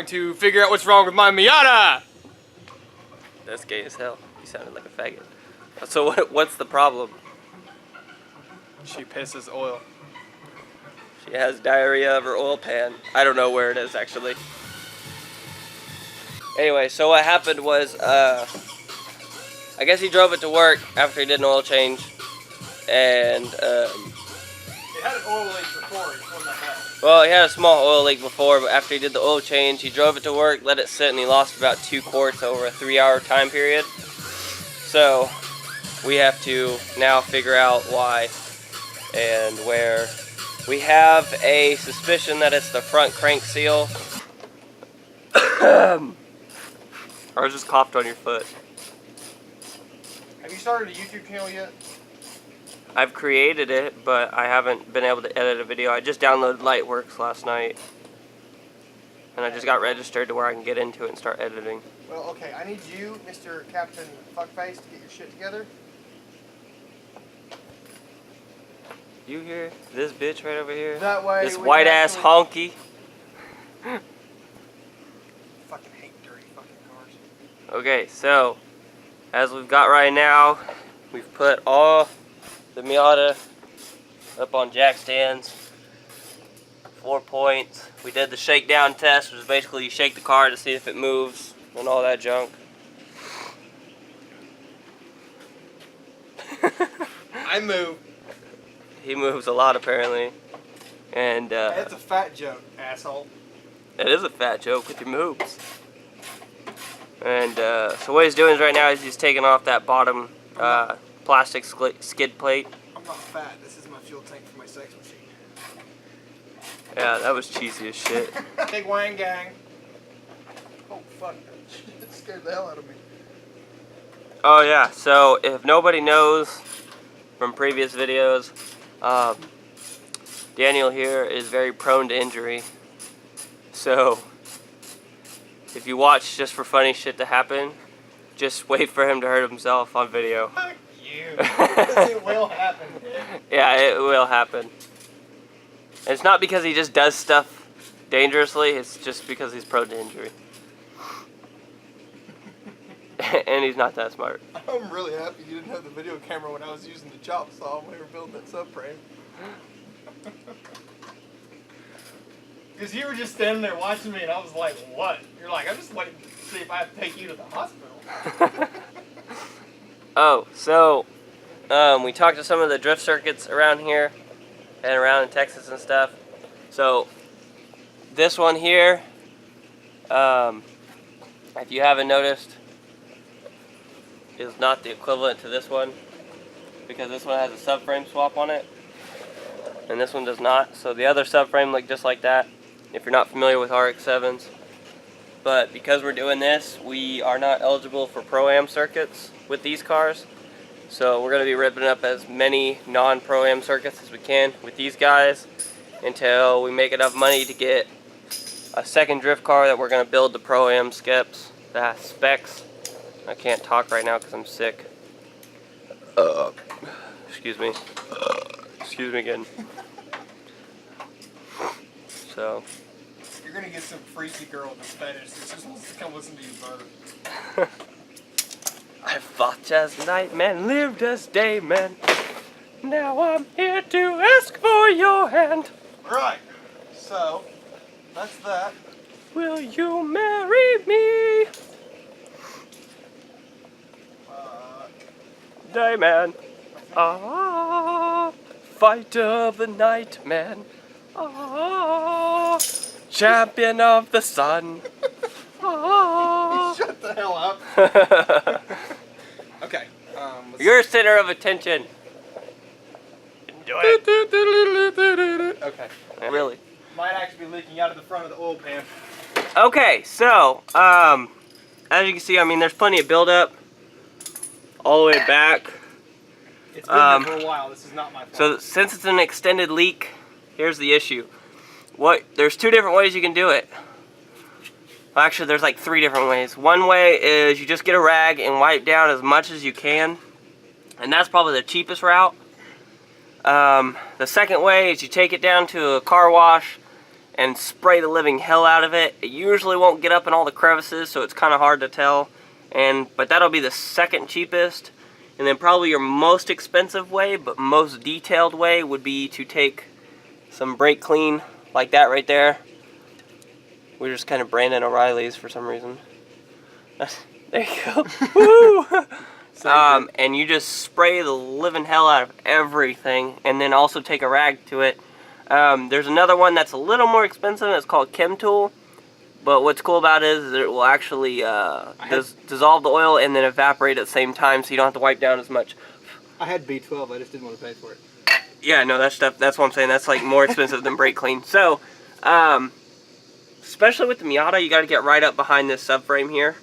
to figure out what's wrong with my Miata. That's gay as hell. You sounded like a faggot. So what's the problem? She pisses oil. She has diarrhea of her oil pan. I don't know where it is actually. Anyway, so what happened was, I guess he drove it to work after he did an oil change, and It had an oil leak before. It wasn't that bad. well, he had a small oil leak before, but after he did the oil change, he drove it to work, let it sit, and he lost about 2 quarts over a 3-hour time period. So we have to now figure out why and where. We have a suspicion that it's the front crank seal. Or I just coughed on your foot. Have you started a YouTube channel yet? I've created it, but I haven't been able to edit a video. I just downloaded Lightworks last night. And I just got registered to where I can get into it and start editing. Well, okay, I need you, Mr. Captain Fuckface, to get your shit together. You hear this bitch right over here? That way this we white can ass actually... honky. Fucking hate dirty fucking cars. Okay, so as we've got right now, we've put all the Miata up on jack stands. 4 points. We did the shakedown test, which is basically you shake the car to see if it moves and all that junk. I move. He moves a lot apparently, and That's a fat joke, asshole. it is a fat joke with your moves. And so what he's doing is right now is he's taking off that bottom plastic skid plate. I'm not fat. This is my fuel tank for my sex machine. Yeah, that was cheesy as shit. Big Wang gang. Oh fuck! That scared the hell out of me. Oh yeah, so if nobody knows from previous videos, Daniel here is very prone to injury. So if you watch just for funny shit to happen, just wait for him to hurt himself on video. Fuck you. It will happen. Yeah, it will happen. And it's not because he just does stuff dangerously, it's just because he's prone to injury. And he's not that smart. I'm really happy you didn't have the video camera when I was using the chop saw when we were building that subframe. Because you were just standing there watching me and I was like, what? You're like, I'm just waiting to see if I have to take you to the hospital. Oh, so we talked to some of the drift circuits around here and around in Texas and stuff. So this one here, if you haven't noticed, is not the equivalent to this one, because this one has a subframe swap on it and this one does not. So the other subframe looked just like that if you're not familiar with RX-7s, but because we're doing this, we are not eligible for Pro-Am circuits with these cars. So we're going to be ripping up as many non-Pro-Am circuits as we can with these guys until we make enough money to get a second drift car that we're going to build the Pro-Am specs. I can't talk right now because I'm sick. Excuse me. Excuse me again. So. You're going to get some freaky girl in the fetish that just wants to come listen to you burp. I fought as night man, lived as day man. Now I'm here to ask for your hand. Right. So, that's that. Will you marry me? Day man. Ah, fight of the night man. Ah, champion of the sun. Ah. Shut the hell up. Okay. You're center of attention. Enjoy it. Okay. Yeah, really. Might actually be leaking out of the front of the oil pan. Okay, so as you can see, I mean, there's plenty of buildup all the way back. It's been there for a while. This is not my fault. So since it's an extended leak, here's the issue. There's 2 different ways you can do it. Well, actually, there's like 3 different ways. One way is you just get a rag and wipe down as much as you can, and that's probably the cheapest route. The second way is you take it down to a car wash and spray the living hell out of it. It usually won't get up in all the crevices, so it's kind of hard to tell. But that'll be the second cheapest. And then probably your most expensive way, but most detailed way, would be to take some brake clean, like that right there. We're just kind of Brandon O'Reilly's for some reason. There you go. Woo! And you just spray the living hell out of everything, and then also take a rag to it. There's another one that's a little more expensive. It's called Chem Tool. But what's cool about it is it will actually dissolve the oil and then evaporate at the same time, so you don't have to wipe down as much. I had B12, I just didn't want to pay for it. Yeah, no, that's what I'm saying. That's like more expensive than brake clean. So, especially with the Miata, you got to get right up behind this subframe here.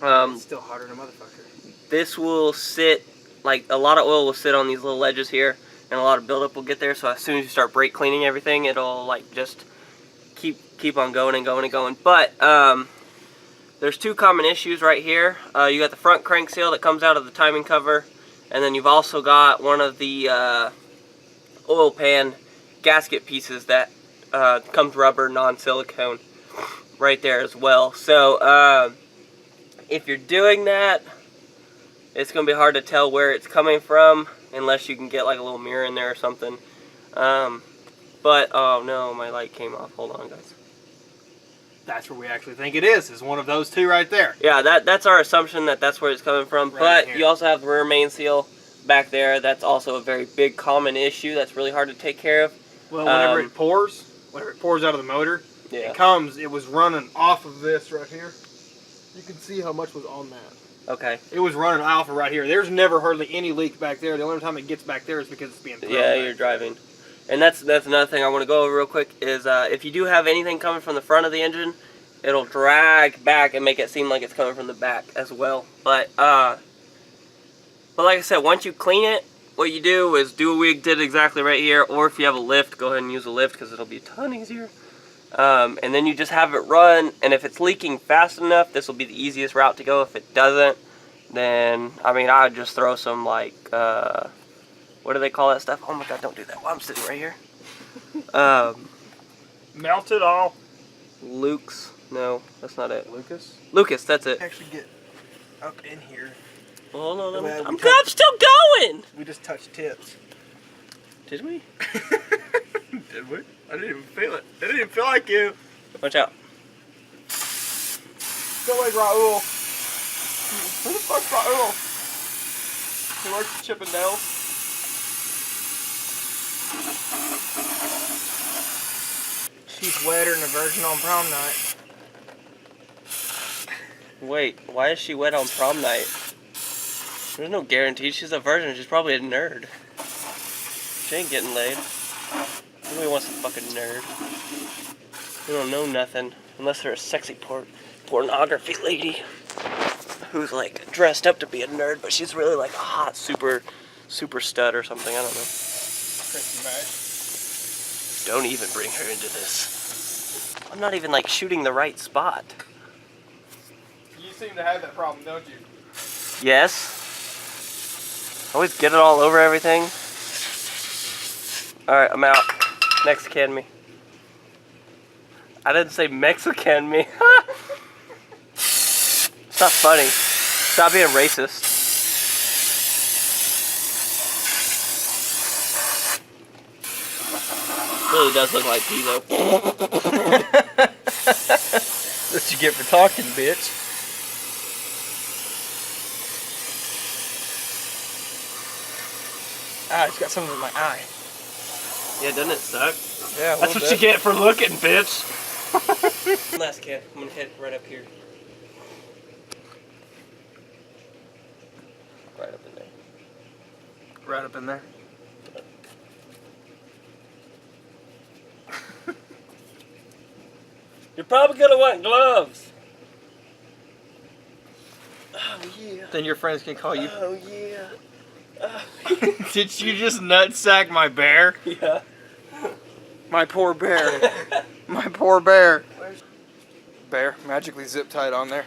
It's still harder than a motherfucker. This will sit, like a lot of oil will sit on these little ledges here, and a lot of buildup will get there. So as soon as you start brake cleaning everything, it'll like just keep on going and going and going. But there's two common issues right here. You got the front crank seal that comes out of the timing cover, and then you've also got one of the oil pan gasket pieces that comes rubber, non-silicone, right there as well. So if you're doing that, it's going to be hard to tell where it's coming from unless you can get like a little mirror in there or something. But oh no, my light came off. Hold on, guys. That's where we actually think it is one of those two right there. Yeah, that's our assumption that that's where it's coming from. Right but here. you also have the rear main seal back there. That's also a very big common issue that's really hard to take care of. Well, whenever it pours out of the motor, Yeah. it was running off of this right here. You can see how much was on that. Okay. It was running off of right here. There's never hardly any leak back there. The only time it gets back there is because it's being thrown Yeah, back. you're driving. And that's another thing I want to go over real quick is if you do have anything coming from the front of the engine, it'll drag back and make it seem like it's coming from the back as well. But like I said, once you clean it, what you do is do what we did exactly right here, or if you have a lift, go ahead and use a lift because it'll be a ton easier. And then you just have it run, and if it's leaking fast enough, this will be the easiest route to go. If it doesn't, then, I mean, I would just throw some, like, what do they call that stuff? Oh my god, don't do that while I'm sitting right here. Melt it all. Luke's. No, that's not it. Lucas? Lucas, that's it. Actually get up in here. Well, hold on, Well, I'm still going! We just touched tips. Did we? Did we? I didn't even feel it. It didn't even feel like you. Watch out. Go away, Raul. Who the fuck's Raul? He works at Chippendales. She's wetter than a virgin on prom night. Wait, why is she wet on prom night? There's no guarantee. She's a virgin. She's probably a nerd. She ain't getting laid. Nobody wants a fucking nerd. They don't know nothing. Unless they're a sexy pornography lady. Who's like dressed up to be a nerd, but she's really like a hot super stud or something. I don't know. Don't even bring her into this. I'm not even like shooting the right spot. You seem to have that problem, don't you? Yes. Always get it all over everything. Alright, I'm out. Mexican me. I didn't say Mexican me. It's not funny. Stop being racist. Really does look like Pizzo. That's what you get for talking, bitch. Ah, it's got something in my eye. Yeah, doesn't it suck? Yeah, That's what you get for looking, bitch. Last can. I'm gonna hit right up here. Right up in there. Right up in there. You're probably gonna want gloves. Oh yeah. Then your friends can call you. Oh yeah. Did you just nutsack my bear? Yeah. My poor bear. My poor bear. Bear, magically zip tied on there.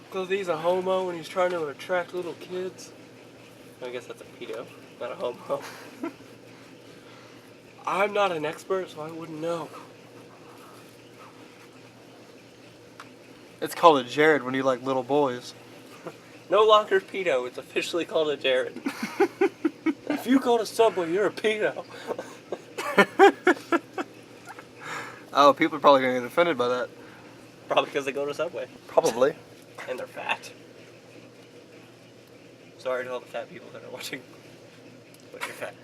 Because he's a homo and he's trying to attract little kids. I guess that's a pedo, not a homo. I'm not an expert, so I wouldn't know. It's called a Jared when you like little boys. No longer pedo. It's officially called a Jared. If you go to Subway, you're a pedo. Oh, people are probably going to get offended by that. Probably because they go to Subway. Probably. And they're fat. Sorry to all the fat people that are watching. But you're fat.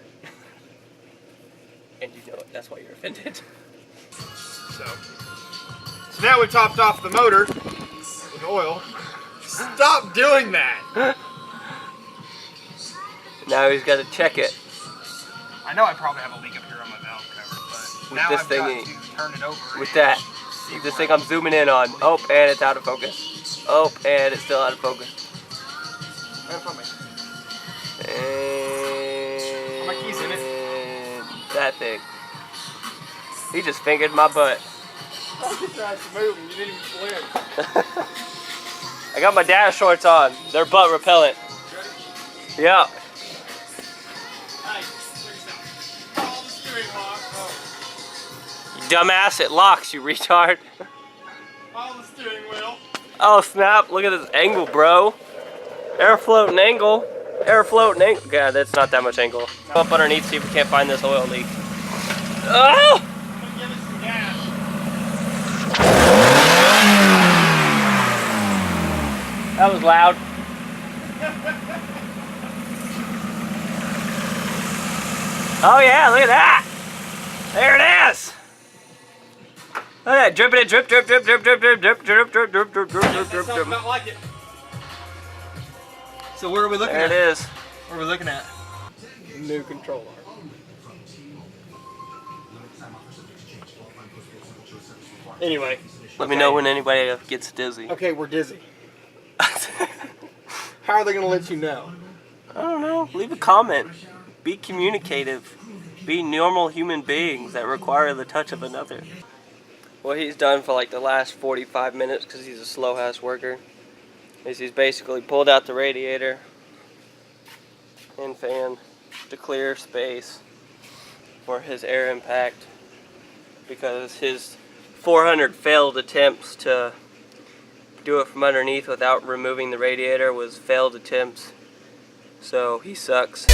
And you know it. That's why you're offended. So now we topped off the motor with oil. Stop doing that! Now he's got to check it. I know I probably have a leak up here on my valve cover, but With now this I've got thingy. to turn it over. With that. This thing I'm zooming in on. Oh, and it's out of focus. Oh, and it's still out of focus. And my keys in it. that thing. He just fingered my butt. I was trying to move and you didn't even blink. I got my dash shorts on. They're butt repellent. Yeah. Hey, check this out. Follow the steering lock. Oh. You dumbass, it locks, you retard. Follow the steering wheel. Oh snap, look at this angle, bro. Air floating angle. Air floating angle. God, that's not that much angle. Up underneath, see if we can't find this oil leak. Oh! I'm gonna give it some gas. That was loud. Oh yeah, look at that. There it is. Look at that, dripping it, drip, drip, drip, drip, drip, drip, drip, drip, drip, drip, drip, drip, drip, drip, Something drip. about like it. So where are we looking There at? it is. What are we looking at? New control arm. Anyway. Let me know when anybody gets dizzy. Okay, we're dizzy. How are they going to let you know? I don't know. Leave a comment. Be communicative. Be normal human beings that require the touch of another. What he's done for like the last 45 minutes, because he's a slow ass worker, is he's basically pulled out the radiator and fan to clear space for his air impact, because his 400 failed attempts to do it from underneath without removing the radiator was failed attempts, so he sucks.